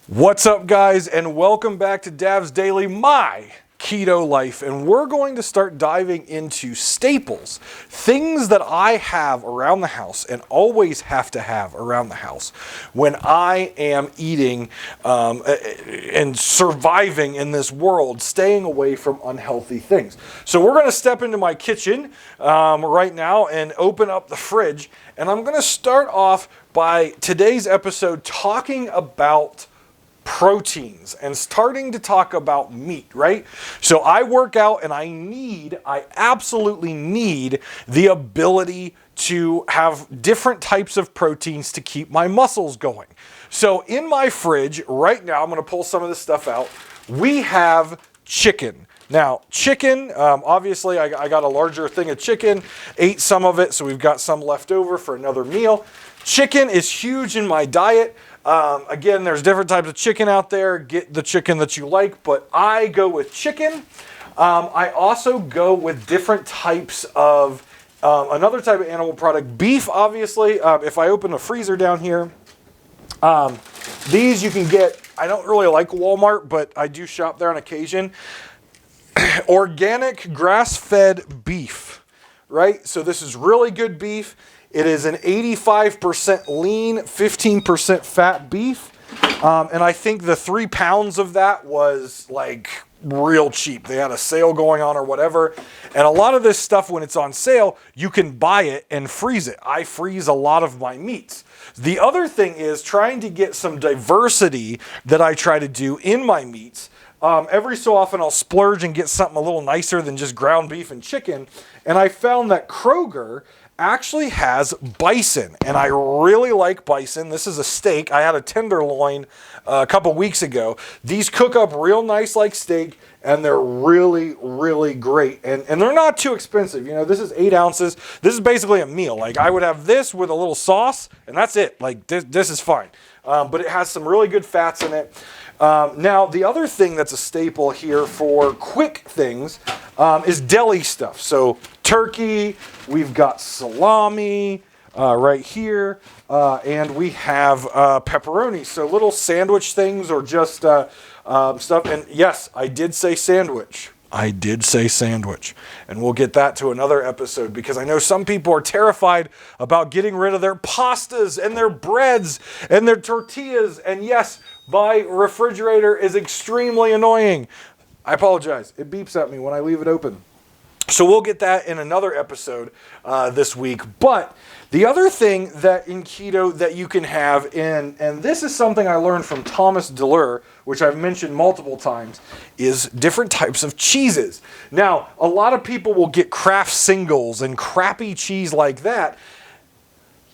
What's up, guys, and welcome back to Dav's Daily, my Keto Life. And we're going to start diving into staples, things that I have around the house and always have to have around the house when I am eating and surviving in this world, staying away from unhealthy things. So we're going to step into my kitchen right now and open up the fridge. And I'm going to start off by today's episode talking about proteins and starting to talk about meat, right? So I work out and I absolutely need the ability to have different types of proteins to keep my muscles going. So in my fridge right now, I'm going to pull some of this stuff out. We have chicken. Now, chicken, obviously I got a larger thing of chicken, ate some of it, so we've got some left over for another meal. Chicken is huge in my diet. Again, there's different types of chicken out there. Get the chicken that you like, but I go with chicken. I also go with different types of, another type of animal product, beef, obviously. If I open the freezer down here, these you can get, I don't really like Walmart, but I do shop there on occasion. Organic grass-fed beef, right? So this is really good beef. It is an 85% lean, 15% fat beef. And I think the 3 pounds of that was like real cheap. They had a sale going on or whatever. And a lot of this stuff, when it's on sale, you can buy it and freeze it. I freeze a lot of my meats. The other thing is trying to get some diversity that I try to do in my meats. Every so often I'll splurge and get something a little nicer than just ground beef and chicken. And I found that Kroger actually has bison, and I really like bison. This is a steak. I had a tenderloin a couple weeks ago. These cook up real nice like steak, and they're really, really great. And they're not too expensive. You know, this is 8 ounces. This is basically a meal. Like, I would have this with a little sauce, and that's it. Like, this is fine. But it has some really good fats in it. Now, the other thing that's a staple here for quick things is deli stuff. So turkey, we've got salami right here, and we have pepperoni. So little sandwich things or just stuff. And yes, I did say sandwich. And we'll get that to another episode because I know some people are terrified about getting rid of their pastas and their breads and their tortillas. And yes, my refrigerator is extremely annoying. I apologize. It beeps at me when I leave it open. So we'll get that in another episode this week. But the other thing that in keto that you can have, and this is something I learned from Thomas DeLure, which I've mentioned multiple times, is different types of cheeses. Now, a lot of people will get Kraft singles and crappy cheese like that.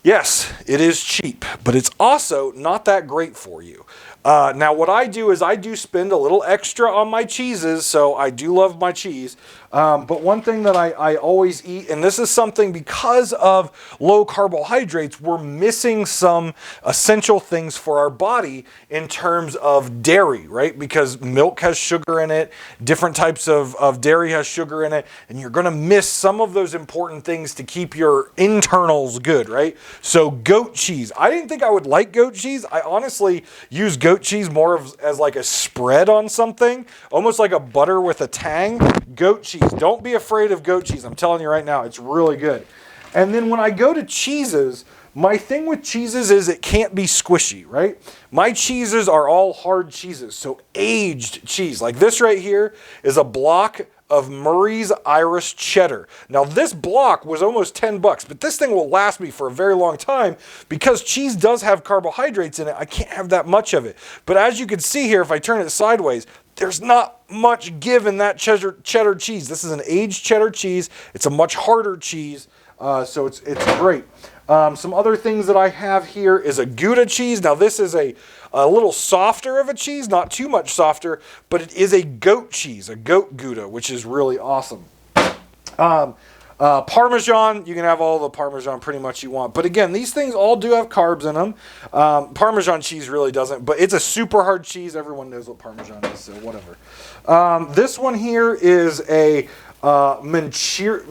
Yes, it is cheap, but it's also not that great for you. Now, what I do is I do spend a little extra on my cheeses, so I do love my cheese. But one thing that I always eat, and this is something because of low carbohydrates, we're missing some essential things for our body in terms of dairy, right? Because milk has sugar in it, different types of dairy has sugar in it, and you're going to miss some of those important things to keep your internals good, right? So goat cheese. I didn't think I would like goat cheese. I honestly use goat cheese more as like a spread on something, almost like a butter with a tang. Goat cheese. Don't be afraid of goat cheese. I'm telling you right now, it's really good. And then when I go to cheeses, my thing with cheeses is it can't be squishy, right? My cheeses are all hard cheeses, so aged cheese. Like this right here is a block of Murray's Irish cheddar. Now this block was almost $10, but this thing will last me for a very long time because cheese does have carbohydrates in it. I can't have that much of it. But as you can see here, if I turn it sideways, there's not much give in that cheddar cheese. This is an aged cheddar cheese. It's a much harder cheese, so it's great. Some other things that I have here is a Gouda cheese. Now this is a little softer of a cheese, not too much softer, but it is a goat cheese, a goat Gouda, which is really awesome. Parmesan, you can have all the Parmesan pretty much you want. But again, these things all do have carbs in them. Parmesan cheese really doesn't, but it's a super hard cheese. Everyone knows what Parmesan is, so whatever. This one here is a Manchego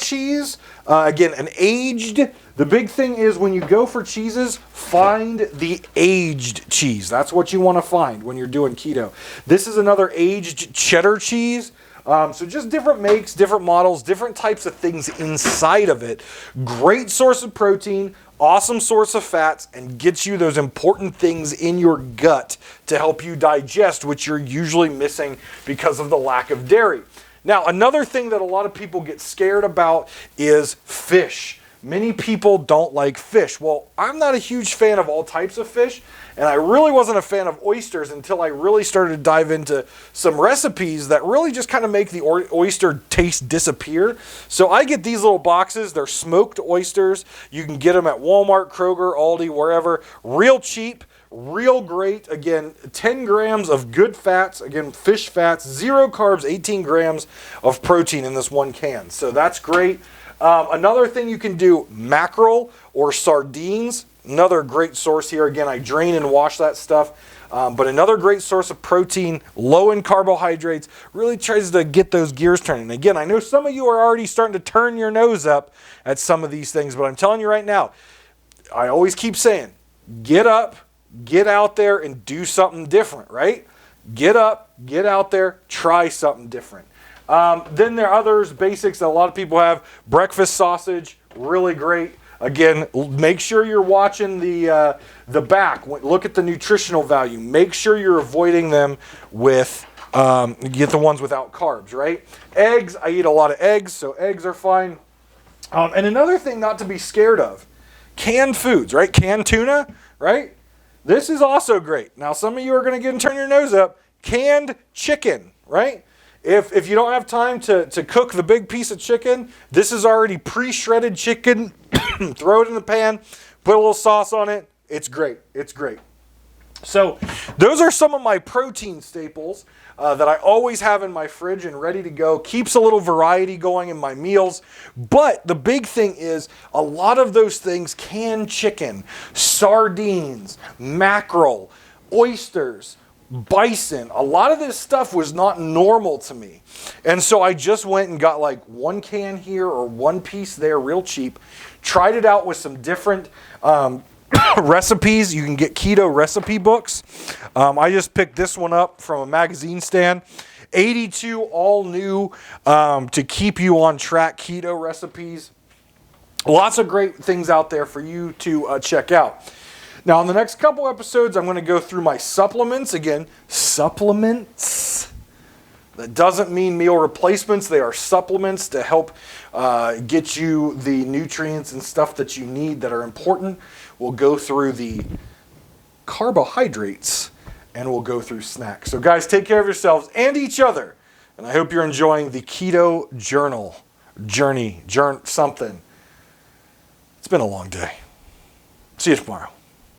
cheese. Again, an aged. The big thing is when you go for cheeses, find the aged cheese. That's what you want to find when you're doing keto. This is another aged cheddar cheese. So just different makes, different models, different types of things inside of it. Great source of protein, awesome source of fats, and gets you those important things in your gut to help you digest, which you're usually missing because of the lack of dairy. Now, another thing that a lot of people get scared about is fish. Many people don't like fish. Well, I'm not a huge fan of all types of fish, and I really wasn't a fan of oysters until I really started to dive into some recipes that really just kind of make the oyster taste disappear. So I get these little boxes. They're smoked oysters. You can get them at Walmart, Kroger, Aldi, wherever. Real cheap. Real great. Again, 10 grams of good fats. Again, fish fats, 0 carbs, 18 grams of protein in this one can. So that's great. Another thing you can do, mackerel or sardines. Another great source here. Again, I drain and wash that stuff. But another great source of protein, low in carbohydrates, really tries to get those gears turning. Again, I know some of you are already starting to turn your nose up at some of these things, but I'm telling you right now, I always keep saying, get up, get out there and do something different, right? Get up, get out there, try something different. Then there are others, basics that a lot of people have. Breakfast sausage, really great. Again, make sure you're watching the back. Look at the nutritional value. Make sure you're avoiding them with, get the ones without carbs, right? Eggs, I eat a lot of eggs, so eggs are fine. And another thing not to be scared of, canned foods, right? Canned tuna, right? This is also great. Now, some of you are going to turn your nose up. Canned chicken, right? If you don't have time to cook the big piece of chicken, this is already pre-shredded chicken. Throw it in the pan, put a little sauce on it. It's great. It's great. So those are some of my protein staples that I always have in my fridge and ready to go. Keeps a little variety going in my meals. But the big thing is a lot of those things, canned chicken, sardines, mackerel, oysters, bison, a lot of this stuff was not normal to me. And so I just went and got like 1 can here or 1 piece there, real cheap. Tried it out with some different recipes. You can get keto recipe books. I just picked this one up from a magazine stand. 82 all new to keep you on track keto recipes. Lots of great things out there for you to check out. Now, in the next couple episodes, I'm going to go through my supplements. Again, supplements. That doesn't mean meal replacements. They are supplements to help get you the nutrients and stuff that you need that are important. We'll go through the carbohydrates and we'll go through snacks. So guys, take care of yourselves and each other. And I hope you're enjoying the keto journey, something. It's been a long day. See you tomorrow.